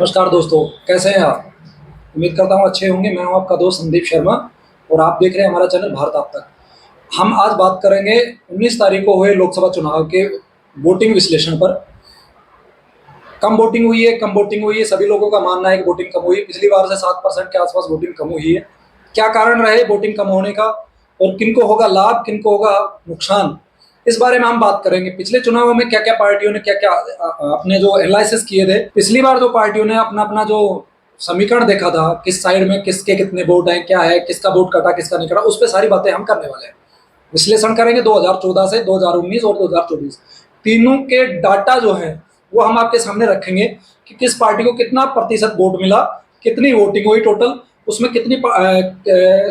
नमस्कार दोस्तों, कैसे हैं आप? उम्मीद करता हूँ अच्छे होंगे। मैं हूँ आपका दोस्त संदीप शर्मा और आप देख रहे हैं हमारा चैनल भारत आप तक। हम आज बात करेंगे 19 तारीख को हुए लोकसभा चुनाव के वोटिंग विश्लेषण पर। कम वोटिंग हुई है। सभी लोगों का मानना है कि वोटिंग कम हुई है। पिछली बार से 7% के आसपास वोटिंग कम हुई है। क्या कारण रहे वोटिंग कम होने का और किनको होगा लाभ, किनको होगा नुकसान, इस बारे में हम बात करेंगे। पिछले चुनावों में क्या क्या पार्टियों ने क्या क्या अपने जो एनालिसिस किए थे, पिछली बार जो पार्टियों ने अपना अपना जो समीकरण देखा था, किस साइड में किसके कितने वोट हैं, क्या है, किसका वोट कटा किसका नहीं कटा, उस पर सारी बातें हम करने वाले हैं। विश्लेषण करेंगे 2014 से 2019 और 2024 तीनों के डाटा जो है वो हम आपके सामने रखेंगे कि किस पार्टी को कितना प्रतिशत वोट मिला, कितनी वोटिंग हुई टोटल, उसमें कितनी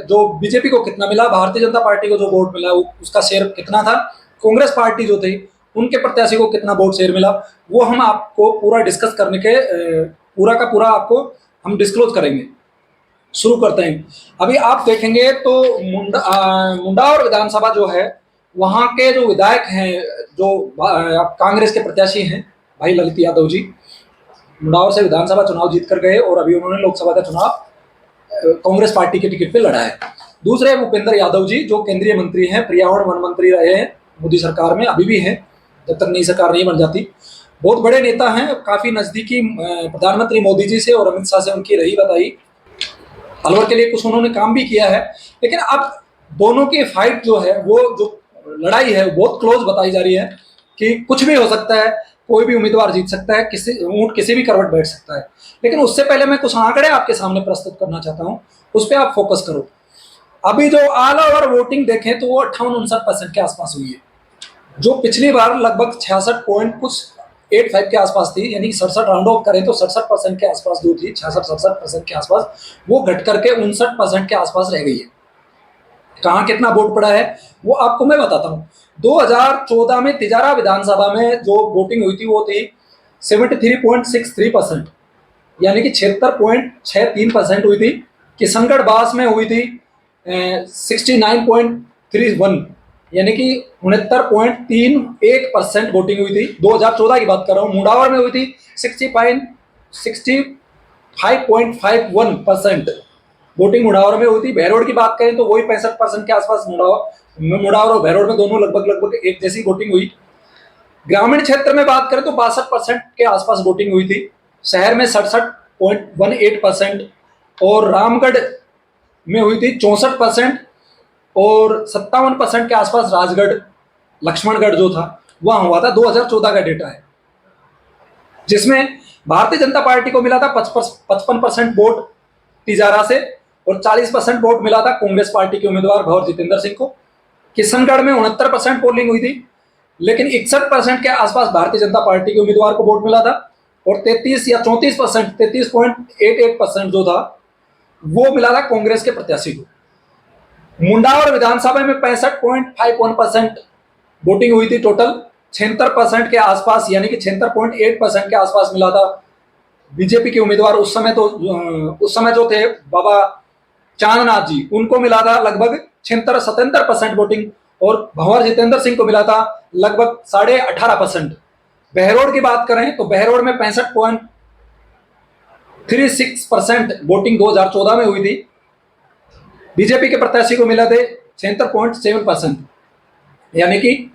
जो बीजेपी को कितना मिला, भारतीय जनता पार्टी को जो वोट मिला उसका शेयर कितना था, कांग्रेस पार्टी जो थी उनके प्रत्याशी को कितना वोट शेयर मिला, वो हम आपको पूरा डिस्कस करने के पूरा का पूरा आपको हम डिस्क्लोज करेंगे। शुरू करते हैं। अभी आप देखेंगे तो मुंडावर विधानसभा जो है, वहाँ के जो विधायक हैं, जो कांग्रेस के प्रत्याशी हैं भाई ललित यादव जी, मुंडावर से विधानसभा चुनाव जीत कर गए और अभी उन्होंने लोकसभा का चुनाव कांग्रेस पार्टी के टिकट पे लड़ा है। दूसरे भूपेंद्र यादव जी, जो केंद्रीय मंत्री हैं, पर्यावरण वन मंत्री रहे हैं मोदी सरकार में, अभी भी हैं जब तक नई सरकार नहीं बन जाती। बहुत बड़े नेता हैं, काफी नजदीकी प्रधानमंत्री मोदी जी से और अमित शाह से उनकी रही बताई। अलवर के लिए कुछ उन्होंने काम भी किया है। लेकिन अब दोनों की फाइट जो है, वो जो लड़ाई है बहुत क्लोज बताई जा रही है कि कुछ भी हो सकता है, कोई भी उम्मीदवार जीत सकता है, ऊंट किसी भी करवट बैठ सकता है। लेकिन उससे पहले मैं कुछ आंकड़े आपके सामने प्रस्तुत करना चाहता हूं, उस पर आप फोकस करो। अभी जो ऑल ओवर वोटिंग देखें तो वो 58-59% के आसपास हुई है, जो पिछली बार लगभग 66 पॉइंट कुछ 85 के आसपास थी, यानी 67 राउंड ऑफ करें तो 67% के आसपास जो थी, 66-67% के आसपास, वो घट करके 59% के आसपास रह गई है। कहाँ कितना वोट पड़ा है वो आपको मैं बताता हूँ। 2014 में तिजारा विधानसभा में जो वोटिंग हुई थी वो थी 73.63%, यानी कि 76.63% हुई थी। किशनगढ़ बास में हुई थी 69.31, यानी कि 69.31% वोटिंग हुई थी। 2014 की बात कर रहा हूँ। मुंडावर में हुई थी 65.51% वोटिंग मुंडावर में हुई थी। बहरोड की बात करें तो वही 65% के आसपास मुंडावर और बहरोड में दोनों लगभग एक जैसी वोटिंग हुई। ग्रामीण क्षेत्र में बात करें तो 62% के आसपास वोटिंग हुई थी। शहर में 67.18% और रामगढ़ में हुई थी 64% और 57% के आसपास राजगढ़ लक्ष्मणगढ़ जो था वहां हुआ था। 2014 का डेटा है, जिसमें भारतीय जनता पार्टी को मिला था 55% वोट तिजारा से और 40% वोट मिला था कांग्रेस पार्टी के उम्मीदवार भंवर जितेंद्र सिंह को। किशनगढ़ में 69% पोलिंग हुई थी, लेकिन 61% के आसपास भारतीय जनता पार्टी के उम्मीदवार को वोट मिला था और 33 या 34%, 33.88% जो था वो मिला था कांग्रेस के प्रत्याशी को। मुंडावर विधानसभा में 65.51% वोटिंग हुई थी टोटल। 76% के आसपास, यानी कि 76.8% के आसपास मिला था बीजेपी के उम्मीदवार उस समय जो थे बाबा चांदनाथ जी, उनको मिला था लगभग 76-77% वोटिंग और भंवर जितेंद्र सिंह को मिला था लगभग 18.5%। बहरोड की बात करें तो बहरोड में 65.36% वोटिंग 2014 में हुई थी। बीजेपी के प्रत्याशी को मिला थे 76.7%, यानी कि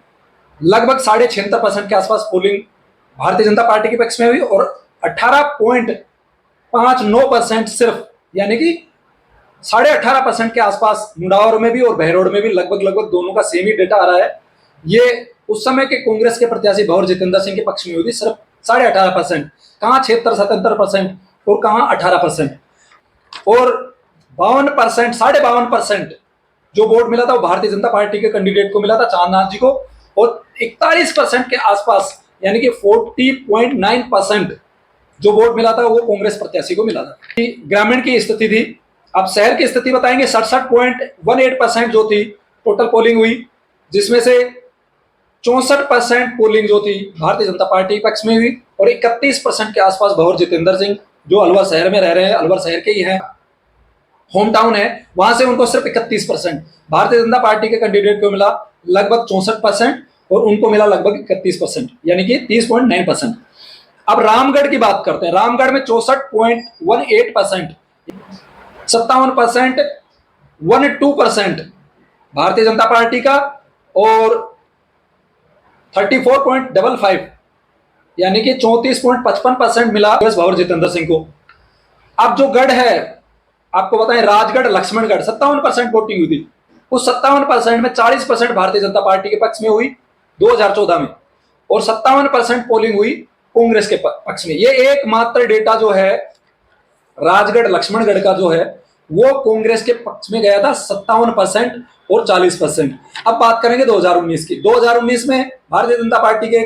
लगभग 76.5% के आसपास पोलिंग भारतीय जनता पार्टी के पक्ष में हुई और 18.59% सिर्फ, यानी कि 18.5% के आसपास मुंडावर में भी और बहरोड में भी लगभग दोनों का सेम ही डेटा आ रहा है। ये उस समय के कांग्रेस के प्रत्याशी भंवर जितेंद्र सिंह के पक्ष में हुई थी सिर्फ 18.5%, कहाँ 76-77% और कहाँ 18%। और 52%, 52.5% जो वोट मिला था वो भारतीय जनता पार्टी के कैंडिडेट को मिला था, चांदनाथ जी को, और 41% के आसपास, यानी कि 40.9% जो वोट मिला था वो कांग्रेस प्रत्याशी को मिला था। ग्रामीण की स्थिति थी। अब शहर की स्थिति बताएंगे। 67.18% जो थी टोटल पोलिंग हुई, जिसमें से 64% पोलिंग जो थी भारतीय जनता पार्टी पक्ष में हुई और 31% के आसपास भंवर जितेंद्र सिंह, जो अलवर शहर में रह रहे हैं, अलवर शहर के ही हैं, होम टाउन है, वहां से उनको सिर्फ 31%। भारतीय जनता पार्टी के कैंडिडेट को मिला लगभग 64% और उनको मिला लगभग 31%, यानी कि 30.9%। अब रामगढ़ की बात करते हैं। रामगढ़ में 64.18%, 57% 12% भारतीय जनता पार्टी का, और 34.55 यानी कि 34.55% मिला भंवर जितेंद्र सिंह को। अब जो गढ़ है, आपको बताएं, राजगढ़ लक्ष्मणगढ़ 57% वोटिंग हुई थी। उस 57% में 40% भारतीय जनता पार्टी के पक्ष में हुई 2014 में, और 57% पोलिंग हुई कांग्रेस के पक्ष में। ये एकमात्र डेटा जो है राजगढ़ लक्ष्मणगढ़ का जो है वो कांग्रेस के पक्ष में गया था, 57% और 40%। अब बात करेंगे 2019 की। 2019 में भारतीय जनता पार्टी के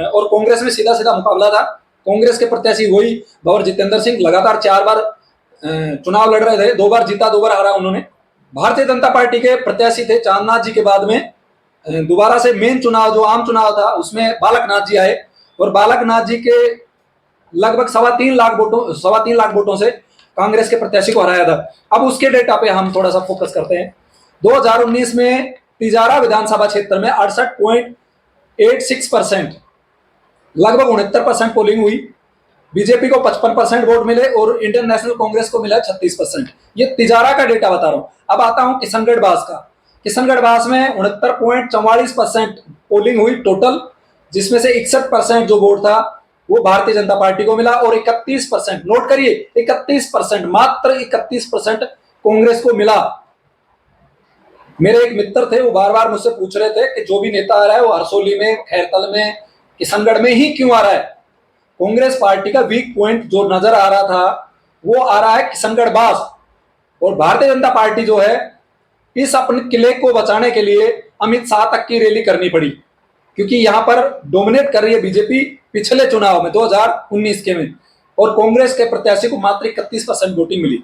और कांग्रेस में सीधा सीधा मुकाबला था। कांग्रेस के प्रत्याशी वही भंवर जितेंद्र सिंह, लगातार 4 बार चुनाव लड़ रहे थे, 2 बार जीता, 2 बार हारा उन्होंने। भारतीय जनता पार्टी के प्रत्याशी थे चांदनाथ जी के बाद में दोबारा से मेन चुनाव जो आम चुनाव था उसमें बालकनाथ जी आए, और बालकनाथ जी के लगभग 3.25 लाख वोटों से कांग्रेस के प्रत्याशी को हराया था। अब उसके डेटा पे हम थोड़ा सा फोकस करते हैं। 2019 में तिजारा विधानसभा क्षेत्र में 68.86%, लगभग 69% पोलिंग हुई। बीजेपी को 55% वोट मिले और इंडियन नेशनल कांग्रेस को मिला 36%। ये तिजारा का डेटा बता रहा हूं। अब आता हूं किशनगढ़ बास का। किशनगढ़ बास में 69.44% पोलिंग हुई टोटल, जिसमें से 61% जो वोट था वो भारतीय जनता पार्टी को मिला, और 31%, नोट करिए 31%, मात्र 31% कांग्रेस को मिला। मेरे एक मित्र थे, वो बार बार मुझसे पूछ रहे थे कि जो भी नेता आ रहा है वो हरसोली में, खैरतल में, किशनगढ़ में ही क्यों आ रहा है। कांग्रेस पार्टी का वीक पॉइंट जो नजर आ रहा था वो आ रहा है किशनगढ़ बास, और भारतीय जनता पार्टी जो है इस अपने किले को बचाने के लिए अमित शाह तक की रैली करनी पड़ी, क्योंकि यहां पर डोमिनेट कर रही है बीजेपी पिछले चुनाव में 2019 के में, और कांग्रेस के प्रत्याशी को मात्र 31% वोटिंग मिली।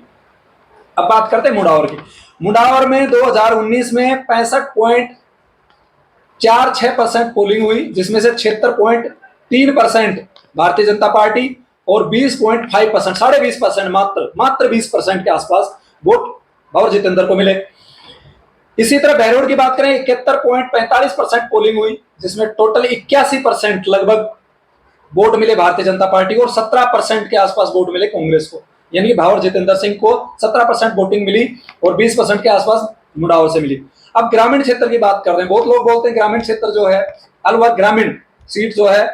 अब बात करते हैं मुंडावर की। मुंडावर में 2019 में 65.46% पोलिंग हुई, जिसमें से 76.3% भारतीय जनता पार्टी और 20.5%, 20.5%, मात्र 20% के आसपास वोट भंवर जितेंद्र को मिले। इसी तरह बहरोड की बात करें, 71.45% पोलिंग हुई, जिसमें टोटल 81% लगभग वोट मिले भारतीय जनता पार्टी को, और 17% के आसपास वोट मिले कांग्रेस को। यानी कि भंवर जितेंद्र सिंह को 17% वोटिंग मिली और 20% के आसपास मुंडावर से मिली। अब ग्रामीण क्षेत्र की बात कर रहे हैं। बहुत लोग बोलते हैं ग्रामीण क्षेत्र जो है, अलवर ग्रामीण सीट जो है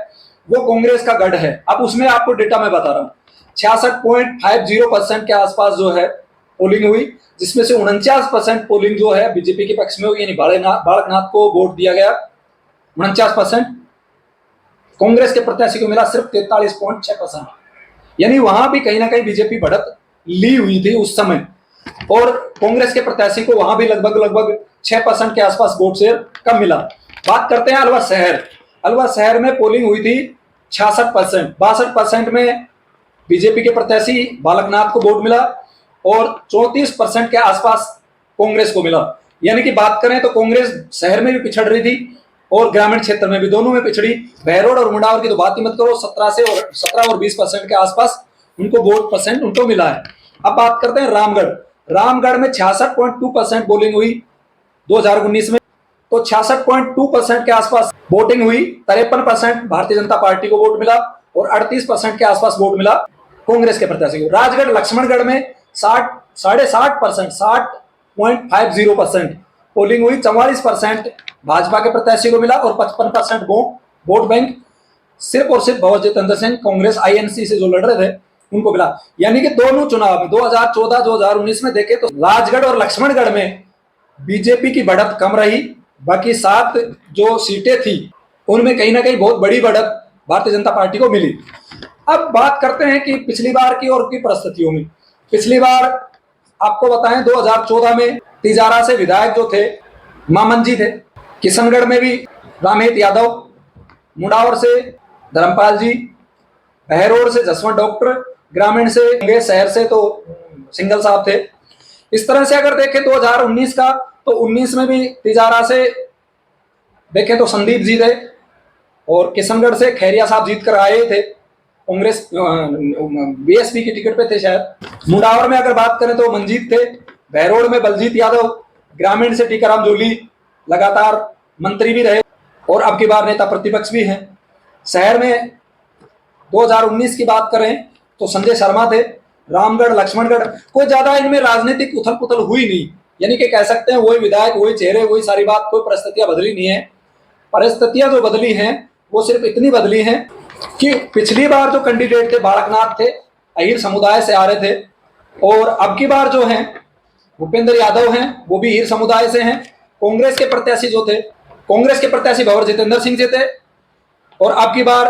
वो कांग्रेस का गढ़ है। अब उसमें आपको डेटा मैं बता रहा हूँ, 66.50% के आसपास जो है पोलिंग हुई, जिसमें से 49% पोलिंग जो है बीजेपी के पक्ष में हुई, यानी बालकनाथ को वोट दिया गया 49%। कांग्रेस के प्रत्याशी को मिला सिर्फ 43.6%, यानी वहां भी कहीं ना कहीं बीजेपी बढ़त ली हुई थी उस समय, और कांग्रेस के प्रत्याशी को वहां भी लगभग 6% के आसपास वोट से कम मिला। बात करते हैं अलवर शहर। अलवर शहर में पोलिंग हुई थी 66%, 62% में बीजेपी के प्रत्याशी बालकनाथ को वोट मिला, और 34% के आसपास कांग्रेस को मिला। यानी कि बात करें तो कांग्रेस शहर में भी पिछड़ रही थी और ग्रामीण क्षेत्र में भी, दोनों में पिछड़ी। बहरोड और मुंडावर की तो बात ही मत करो, 17 और 20% के आसपास उनको वोट परसेंट उनको मिला है। अब बात करते हैं रामगढ़। रामगढ़ में 66.2% पोलिंग हुई 2019 में, तो 66.2% के आसपास वोटिंग हुई। 53% भारतीय जनता पार्टी को वोट मिला और 38% के आसपास वोट मिला कांग्रेस के प्रत्याशी को। राजगढ़ लक्ष्मणगढ़ में 60.50% पोलिंग हुई, 44% भाजपा के प्रत्याशी को मिला और 55% वोट बैंक सिर्फ और सिर्फ भंवर जितेंद्र सिंह कांग्रेस आईएनसी से जो लड़ रहे थे उनको मिला। यानी कि दोनों चुनाव में 2014-2019 में देखे तो राजगढ़ और लक्ष्मणगढ़ में बीजेपी की बढ़त कम रही, बाकी 7 जो सीटें थी उनमें कहीं ना कहीं बहुत बड़ी बढ़त भारतीय जनता पार्टी को मिली। अब बात करते हैं कि पिछली बार की और की परिस्थितियों में। पिछली बार आपको बताएं 2014 में तिजारा से विधायक जो थे मामन जी थे, किशनगढ़ में भी रामहेत यादव, मुंडावर से धर्मपाल जी, बहरोड से जसवंत डॉक्टर, ग्रामीण से शहर से तो सिंगल साहब थे। इस तरह से अगर देखें 2019 का, तो 19 में भी तिजारा से देखें तो संदीप जी थे, और किशनगढ़ से खैरिया साहब जीत कर आए थे, कांग्रेस बीएसपी की टिकट पे थे शायद। मुंडावर में अगर बात करें तो मंजीत थे, बहरोड में बलजीत यादव, ग्रामीण से टीकाराम जोली लगातार मंत्री भी रहे और अब की बार नेता प्रतिपक्ष भी हैं। शहर में 2019 की बात करें तो संजय शर्मा थे, रामगढ़ लक्ष्मणगढ़, कोई ज्यादा इनमें राजनीतिक उथल पुथल हुई नहीं, यानी कि कह सकते हैं वही विधायक वही चेहरे वही सारी बात, कोई परिस्थितियां बदली नहीं है। परिस्थितियां जो बदली हैं वो सिर्फ इतनी बदली हैं कि पिछली बार जो कैंडिडेट थे बालकनाथ थे, अहीर समुदाय से आ रहे थे, और अब की बार जो हैं भूपेंद्र यादव हैं, वो भी अहीर समुदाय से हैं। कांग्रेस के प्रत्याशी जो थे, कांग्रेस के प्रत्याशी भंवर जितेंद्र सिंह जी थे, और अब की बार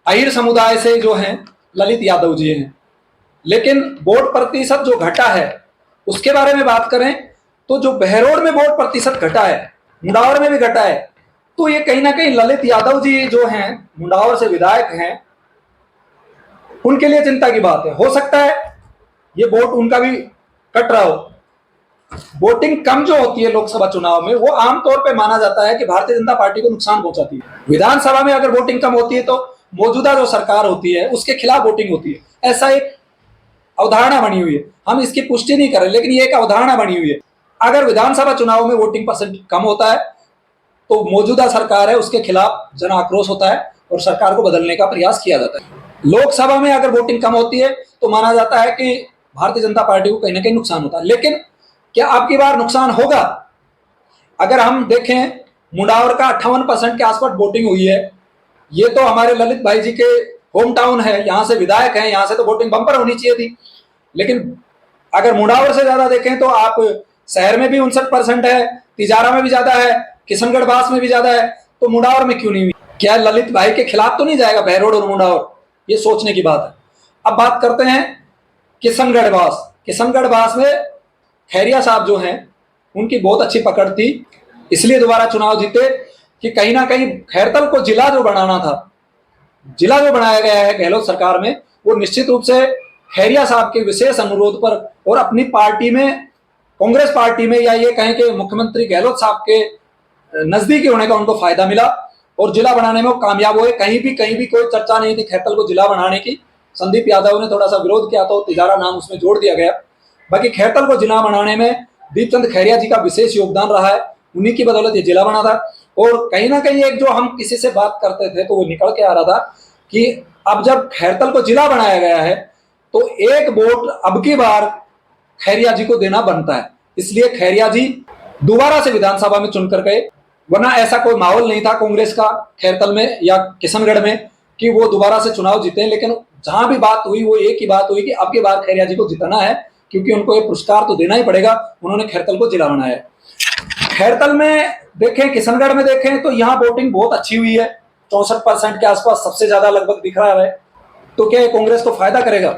अहीर समुदाय से जो हैं ललित यादव जी हैं। लेकिन वोट प्रतिशत जो घटा है उसके बारे में बात करें तो जो बहरोड में वोट प्रतिशत घटा है, मुंडावर में भी घटा है, तो ये कहीं ना कहीं ललित यादव जी जो हैं मुंडावर से विधायक हैं, उनके लिए चिंता की बात है। हो सकता है ये वोट उनका भी कट रहा हो। वोटिंग कम जो होती है लोकसभा चुनाव में वो आमतौर पे माना जाता है कि भारतीय जनता पार्टी को नुकसान पहुंचाती है। विधानसभा में अगर वोटिंग कम होती है तो मौजूदा जो सरकार होती है उसके खिलाफ वोटिंग होती है, ऐसा एक अवधारणा बनी हुई है। हम इसकी पुष्टि नहीं कर रहे, लेकिन ये एक अवधारणा बनी हुई है। अगर विधानसभा चुनाव में वोटिंग परसेंट कम होता है तो मौजूदा सरकार है उसके खिलाफ जन आक्रोश होता है और सरकार को बदलने का प्रयास किया जाता है। लोकसभा में अगर वोटिंग कम होती है तो माना जाता है कि भारतीय जनता पार्टी को कहीं ना कहीं नुकसान होता है। लेकिन क्या अब की बार नुकसान होगा? अगर हम देखें मुंडावर का 58% के आसपास वोटिंग हुई है। ये तो हमारे ललित भाई जी के होम टाउन है, यहाँ से विधायक हैं, यहाँ से तो वोटिंग बम्पर होनी चाहिए थी। लेकिन अगर मुंडावर से ज्यादा देखें तो आप शहर में भी 59% है, तिजारा में भी ज्यादा है, किशनगढ़ बास में भी ज्यादा है, तो मुंडावर में क्यों नहीं हुई? क्या ललित भाई के खिलाफ तो नहीं जाएगा बहरोड और मुंडावर? ये सोचने की बात है। अब बात करते हैं किशनगढ़ बास। किशनगढ़ बास में खैरिया साहब जो हैं उनकी बहुत अच्छी पकड़ थी, इसलिए दोबारा चुनाव जीते कि कहीं ना कहीं खैरतल को जिला जो बनाना था, जिला जो बनाया गया है गहलोत सरकार में, वो निश्चित रूप से खैरिया साहब के विशेष अनुरोध पर और अपनी पार्टी में कांग्रेस पार्टी में या ये कहें कि मुख्यमंत्री गहलोत साहब के नजदीकी होने का उनको फायदा मिला और जिला बनाने में वो कामयाब हुए। कहीं भी कोई चर्चा नहीं थी खैरतल को जिला बनाने की। संदीप यादव ने थोड़ा सा विरोध किया तो तिजारा नाम उसमें जोड़ दिया गया। बाकी खैरतल को जिला बनाने में दीपचंद खैरिया जी का विशेष योगदान रहा है, उन्हीं की बदौलत ये जिला बना था। और कहीं ना कहीं एक जो हम किसी से बात करते थे तो वो निकल के आ रहा था कि अब जब खैरतल को जिला बनाया गया है तो एक वोट अब की बार खैरिया जी को देना बनता है, इसलिए खैरिया जी दोबारा से विधानसभा में चुनकर गए। वरना ऐसा कोई माहौल नहीं था कांग्रेस का खैरतल में या किशनगढ़ में कि वो दोबारा से चुनाव जीते। लेकिन जहां भी बात हुई वो एक ही बात हुई कि अब की बार खैरिया जी को जिताना है, क्योंकि उनको ये पुरस्कार तो देना ही पड़ेगा। उन्होंने खैरतल को जिला बनाया। खैरतल में देखें, किशनगढ़ में देखें तो यहाँ वोटिंग बहुत अच्छी हुई है, 64% के आसपास सबसे ज्यादा लगभग दिख रहा है। तो क्या कांग्रेस को फायदा करेगा?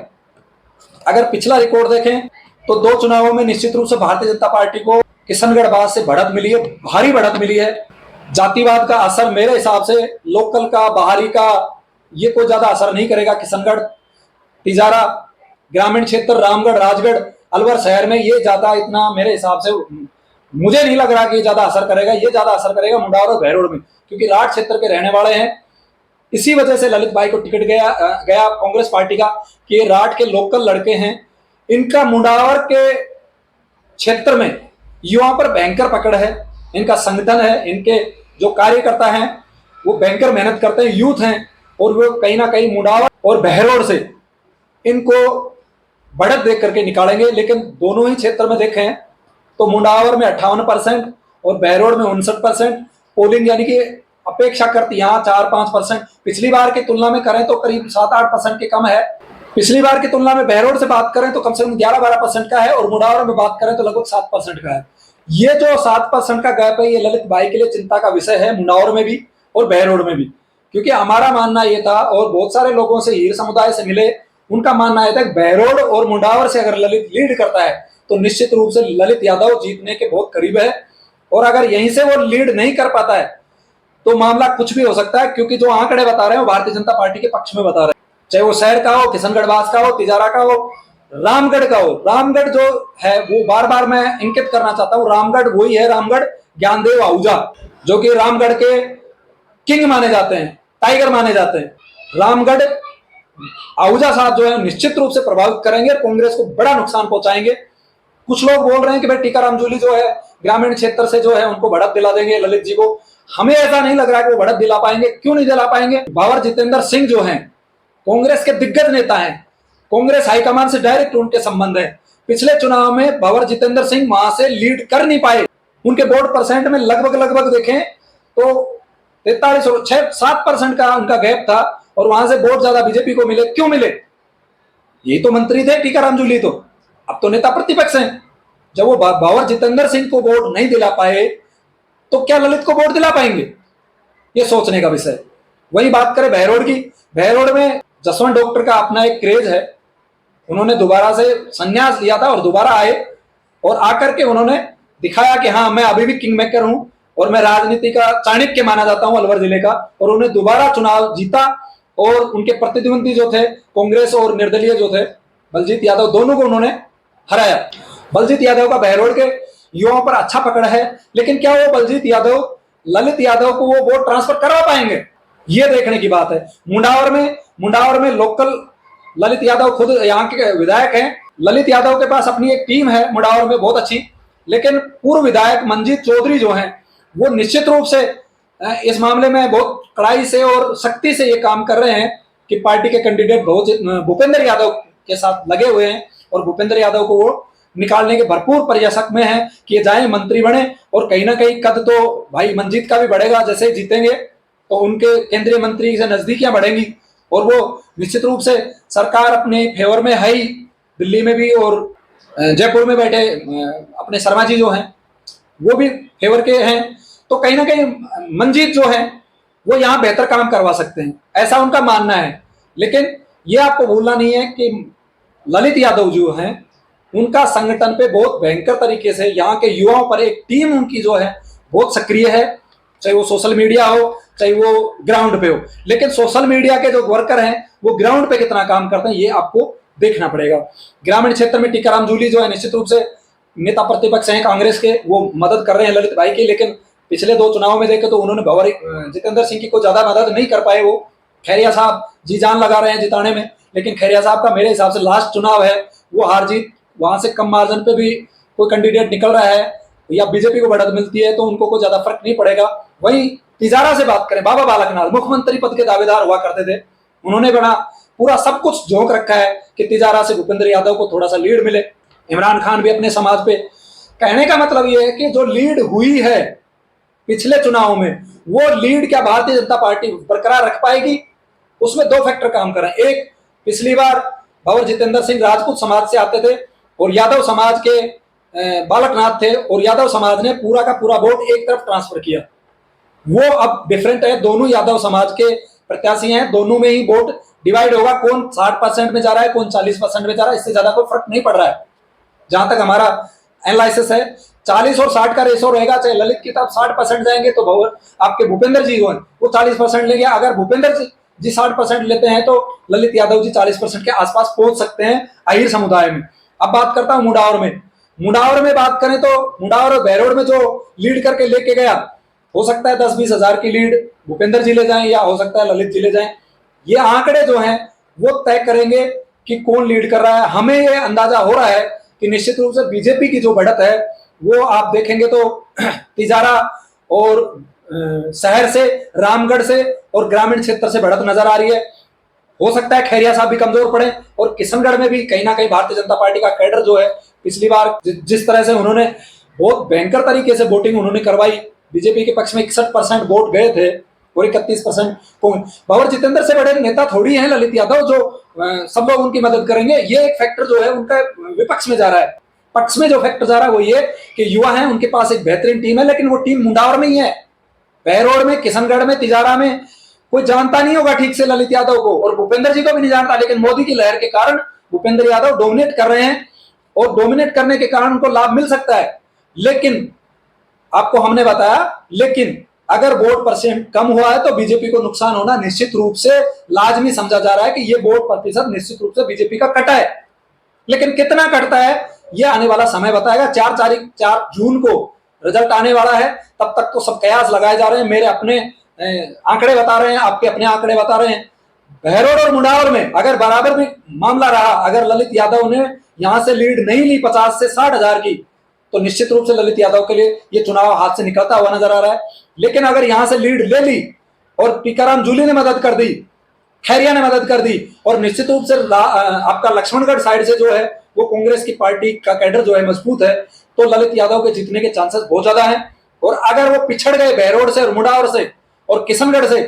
अगर पिछला रिकॉर्ड देखें तो 2 चुनावों में निश्चित रूप से भारतीय जनता पार्टी को किशनगढ़ बास से बढ़त मिली है, भारी बढ़त मिली है। जातिवाद का असर मेरे हिसाब से लोकल का बाहरी का ये कोई ज्यादा असर नहीं करेगा। किशनगढ़, तिजारा, ग्रामीण क्षेत्र, रामगढ़, राजगढ़, अलवर शहर में ये ज्यादा इतना मेरे हिसाब से मुझे नहीं लग रहा कि ज्यादा असर करेगा। ये ज्यादा असर करेगा मुंडावर और बहरोड में, क्योंकि राठ क्षेत्र के रहने वाले हैं। इसी वजह से ललित भाई को टिकट गया कांग्रेस पार्टी का कि ये राठ के लोकल लड़के हैं, इनका मुंडावर के क्षेत्र में युवाओं पर भयंकर पकड़ है, इनका संगठन है, इनके जो कार्यकर्ता हैं वो भयंकर मेहनत करते हैं, यूथ हैं, और वो कहीं ना कहीं मुंडावर और बहरोड से इनको बढ़त देख करके निकालेंगे। लेकिन दोनों ही क्षेत्र में देखें तो मुंडावर में 58% और बहरोड में 59% पोलिंग, यानी कि अपेक्षाकृत यहाँ 4-5%। पिछली बार की तुलना में करें तो करीब 7-8% के कम है। पिछली बार की तुलना में बहरोड से बात करें तो कम से कम 11-12% का है, और मुंडावर में बात करें तो लगभग 7% का है। ये जो 7% का गैप है ये ललित भाई के लिए चिंता का विषय है, मुंडावर में भी और बहरोड में भी। क्योंकि हमारा मानना ये था, और बहुत सारे लोगों से हीर समुदाय से मिले, उनका मानना यह था कि बहरोड और मुंडावर से अगर ललित लीड करता है तो निश्चित रूप से ललित यादव जीतने के बहुत करीब है। और अगर यहीं से वो लीड नहीं कर पाता है तो मामला कुछ भी हो सकता है, क्योंकि जो आंकड़े बता रहे हैं वो भारतीय जनता पार्टी के पक्ष में बता रहे हैं। चाहे वो शहर का हो, किशनगढ़ बास का हो, तिजारा का हो, रामगढ़ का हो। रामगढ़ जो है वो बार बार मैं इंकित करना चाहता हूँ, रामगढ़ वही है, रामगढ़ ज्ञानदेव आहूजा, जो कि रामगढ़ के किंग माने जाते हैं, टाइगर माने जाते हैं। रामगढ़ आहूजा साहब जो है निश्चित रूप से प्रभावित करेंगे, कांग्रेस को बड़ा नुकसान पहुंचाएंगे। कुछ लोग बोल रहे हैं कि भाई टीकाराम जूली जो है ग्रामीण क्षेत्र से जो है उनको बढ़त दिला देंगे ललित जी को। हमें ऐसा नहीं लग रहा है कि वो बढ़त दिला पाएंगे। क्यों नहीं दिला पाएंगे? भंवर जितेंद्र सिंह जो हैं कांग्रेस के दिग्गज नेता हैं, कांग्रेस हाईकमान से डायरेक्ट उनके संबंध है। पिछले चुनाव में भंवर जितेंद्र सिंह वहां से लीड कर नहीं पाए, उनके वोट परसेंट में लगभग देखें तो 43 और 7% का उनका गैप था, और वहां से वोट ज्यादा बीजेपी को मिले। क्यों मिले? यही तो मंत्री थे टीकाराम जूली, तो अब तो नेता प्रतिपक्ष हैं। जब वो भंवर जितेंद्र सिंह को वोट नहीं दिला पाए तो क्या ललित को वोट दिला पाएंगे? ये सोचने का विषय। वही बात करें बहरोड की, बहरोड में जसवंत डॉक्टर का अपना एक क्रेज है। उन्होंने दोबारा से संन्यास लिया था और दोबारा आए, और आकर के उन्होंने दिखाया कि हाँ, मैं अभी भी किंग मेकर हूं और मैं राजनीति का चाणक्य माना जाता हूं अलवर जिले का। और उन्हें दोबारा चुनाव जीता, और उनके प्रतिद्वंदी जो थे कांग्रेस और निर्दलीय जो थे बलजीत यादव, दोनों को उन्होंने हराया। बलजीत यादव का बहरोड के युवाओं पर अच्छा पकड़ है, लेकिन क्या वो बलजीत यादव ललित यादव को वो वोट ट्रांसफर करवा पाएंगे? ये देखने की बात है। मुंडावर में लोकल ललित यादव खुद यहाँ के विधायक हैं। ललित यादव के पास अपनी एक टीम है मुंडावर में बहुत अच्छी, लेकिन पूर्व विधायक मंजीत चौधरी जो हैं वो निश्चित रूप से इस मामले में बहुत कड़ाई से और सख्ती से ये काम कर रहे हैं कि पार्टी के कैंडिडेट भूपेंद्र यादव के साथ लगे हुए हैं, और भूपेंद्र यादव को वो निकालने के भरपूर प्रयासक में है कि ये जाए मंत्री बने। और कहीं ना कहीं कद तो भाई मंजीत का भी बढ़ेगा, जैसे जीतेंगे तो उनके केंद्रीय मंत्री से नजदीकियां बढ़ेंगी, और वो निश्चित रूप से सरकार अपने फेवर में है ही। दिल्ली में भी और जयपुर में बैठे अपने शर्मा जी जो हैं वो भी फेवर के हैं, तो कहीं ना कहीं मंजीत जो है वो यहाँ बेहतर काम करवा सकते हैं, ऐसा उनका मानना है। लेकिन ये आपको भूलना नहीं है कि ललित यादव जो हैं उनका संगठन पे बहुत भयंकर तरीके से यहाँ के युवाओं पर एक टीम उनकी जो है बहुत सक्रिय है, चाहे वो सोशल मीडिया हो चाहे वो ग्राउंड पे हो। लेकिन सोशल मीडिया के जो वर्कर हैं वो ग्राउंड पे कितना काम करते हैं ये आपको देखना पड़ेगा। ग्रामीण क्षेत्र में टीकाराम जूली जो है निश्चित रूप से नेता प्रतिपक्ष हैं कांग्रेस के, वो मदद कर रहे हैं ललित भाई की, लेकिन पिछले 2 चुनाव में देखे तो उन्होंने भंवर जितेंद्र सिंह की कोई ज्यादा मदद नहीं कर पाए। वो खैरिया साहब जी जान लगा रहे हैं जिताने में, लेकिन खैरिया साहब का मेरे हिसाब से लास्ट चुनाव है, वो हार जीत वहां से कम मार्जिन पे भी कोई कैंडिडेट निकल रहा है या बीजेपी को बढ़त मिलती है तो उनको कोई ज्यादा फर्क नहीं पड़ेगा। वहीं तिजारा से बात करें, बाबा बालकनाथ मुख्यमंत्री पद के दावेदार हुआ करते थे, उन्होंने बड़ा पूरा सब कुछ झोंक रखा है कि तिजारा से भूपेंद्र यादव को थोड़ा सा लीड मिले। इमरान खान भी अपने समाज पे, कहने का मतलब ये है कि जो लीड हुई है पिछले चुनाव में वो लीड क्या भारतीय जनता पार्टी बरकरार रख पाएगी? उसमें 2 फैक्टर काम कर रहे हैं। एक, पिछली बार भंवर जितेंद्र सिंह राजपूत समाज से आते थे और यादव समाज के बालकनाथ थे, और यादव समाज ने पूरा का पूरा वोट एक तरफ ट्रांसफर किया। वो अब डिफरेंट है, दोनों यादव समाज के प्रत्याशी हैं, दोनों में ही वोट डिवाइड होगा, कौन 60% में जा रहा है कौन 40% में जा रहा है, इससे ज्यादा कोई फर्क नहीं पड़ रहा है। जहां तक हमारा एनालिसिस है 40 और 60 का रेशो रहेगा, चाहे ललित की तरफ 60% जाएंगे तो भंवर आपके भूपेंद्र जी जो है वो 40% लेंगे। अगर भूपेंद्र जी 60% लेते हैं तो ललित यादव जी 40% के आसपास पहुंच सकते हैं अहीर समुदाय में। अब बात करता हूं मुंडावर में बात करें तो मुंडावर और बहरोड में जो लीड करके लेके गया, हो सकता है 10-20 हजार की लीड भूपेंद्र जी ले जाएं या हो सकता है ललित जी ले जाएं। ये आंकड़े जो हैं वो तय करेंगे कि कौन लीड कर रहा है। हमें ये अंदाजा हो रहा है कि निश्चित रूप से बीजेपी की जो बढ़त है वो आप देखेंगे तो तिजारा और शहर से, रामगढ़ से और ग्रामीण क्षेत्र से बढ़त नजर आ रही है। हो सकता है खैरिया साहब भी कमजोर पड़े, और किशनगढ़ में भी कहीं ना कहीं भारतीय जनता पार्टी का कैडर जो है पिछली बार जिस तरह से उन्होंने बहुत भयंकर तरीके से वोटिंग उन्होंने करवाई, बीजेपी के पक्ष में 61% वोट गए थे और 31% भंवर जितेंद्र से बड़े नेता थोड़ी हैं ललित यादव जो सब लोग उनकी मदद करेंगे। ये एक फैक्टर जो है उनका विपक्ष में जा रहा है। पक्ष में जो फैक्टर जा रहा है वो ये कि युवा हैं, उनके पास एक बेहतरीन टीम है, लेकिन वो टीम मुंडावर में ही है। बहरोड में, किशनगढ़ में, तिजारा में कोई जानता नहीं होगा ठीक से ललित यादव को, और भूपेंद्र जी को भी नहीं जानता, लेकिन मोदी की लहर के कारण भूपेंद्र यादव डोमिनेट कर रहे हैं, और डोमिनेट करने के कारण उनको लाभ मिल सकता है। लेकिन आपको हमने बताया, लेकिन अगर वोट परसेंट कम हुआ है तो बीजेपी को नुकसान होना निश्चित रूप से लाजमी समझा जा रहा है कि ये वोट प्रतिशत निश्चित रूप से बीजेपी का कटा है। लेकिन कितना कटता है ये आने वाला समय बताएगा। 4 जून को रिजल्ट आने वाला है, तब तक तो सब कयास लगाए जा रहे हैं। मेरे अपने आंकड़े बता रहे हैं, आपके अपने आंकड़े बता रहे हैं। बहरोड और मुंडावर में अगर बराबर भी मामला रहा, अगर ललित यादव ने यहां से लीड नहीं ली 50 से 60 हजार की, तो निश्चित रूप से ललित यादव के लिए ये चुनाव हाथ से निकलता हुआ नजर आ रहा है। लेकिन अगर यहां से लीड ले ली और टीकाराम जूली ने मदद कर दी खैरिया ने मदद कर दी। और निश्चित रूप से आपका लक्ष्मणगढ़ साइड से जो है वो कांग्रेस की पार्टी का कैडर जो है मजबूत है, तो ललित यादव के जीतने के चांसेस बहुत ज्यादा हैं। और अगर वो पिछड़ गए बहरोड से और मुडावर से और किशनगढ़ से,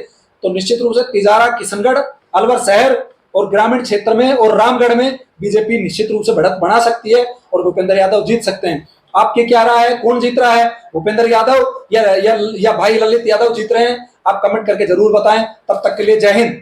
तो निश्चित रूप से तिजारा, किशनगढ़, अलवर शहर और ग्रामीण क्षेत्र में और रामगढ़ में बीजेपी निश्चित रूप से बढ़त बना सकती है और भूपेंद्र यादव जीत सकते हैं। आपकी क्या राय है, कौन जीत रहा है, भूपेंद्र यादव या भाई ललित यादव जीत रहे हैं? आप कमेंट करके जरूर बताएं। तब तक के लिए जय हिंद।